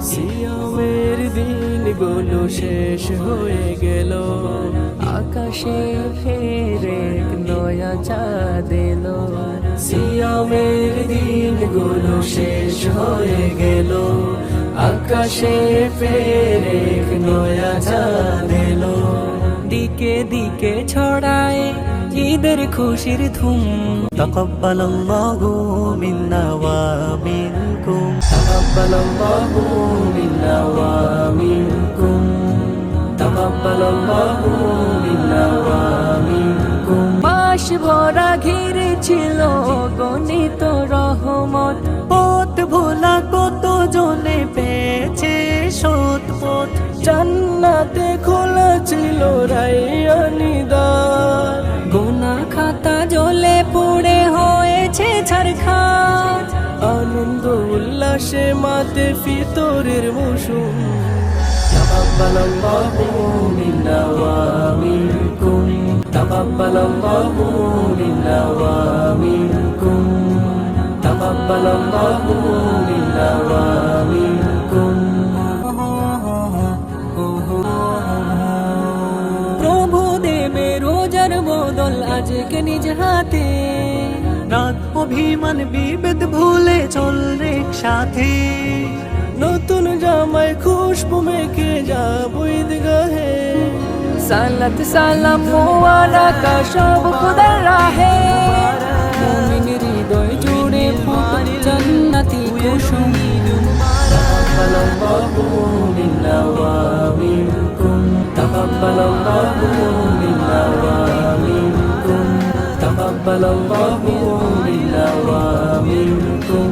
সিয়ামের দিনগুলো শেষ হয়ে গেল, আকাশে ফের এক নয়া চাঁদ এলো। সিয়ামের দিনগুলো শেষ হয়ে গেল, আকাশে ফের এক নয়া চাঁদ এলো। দিকে দিকে ছড়ায় ঈদের খুশির ধুম। তাকাব্বালাল্লাহু মিন্না ওয়া মিনকুম। তাকাব্বালাল্লাহু মিন্না ওয়া মিনকুম। তাকাব্বালাল্লাহু মিন্না ওয়া মিনকুম। মাস ভরা ঘিরে ছিল গণিত রহমত, পথ ভোলা কত জনে পেয়েছে সৎ পথ। জান্নাতে খোলা ছিল রায়্যানি দ্বার, গোনা খাতা জ্বলে পুড়ে হয়েছে ছারখার। আনন্দ উল্লাসে মাতে ফিতরের মৌসুম। তাকাব্বালাল্লাহু মিন্না ওয়া মিনকুম। তাকাব্বালাল্লাহু মিন্না ওয়া মিনকুম। তাকাব্বালাল্লাহু মিন্না ওয়া মিনকুম। প্রভু দেবে রোজার বদল আজকে নিজ হাতে। রাত অভিমান বিভেদ ভুলে চল রে সাথে। নতুন জামায় খুশবু মেখে যাব ঈদগাহে, সালাত সালাম মোবারকা সব খোদার রাহে। মুমিন হৃদয় জুড়ে ফুট জান্নাতি কুসুম। তাকাব্বালাল্লাহু মিন্না ওয়া মিনকুম। তাকাব্বালাল্লাহু মিন্না ওয়া মিনকুম। তাকাব্বালাল্লাহু মিন্না ওয়া মিনকুম।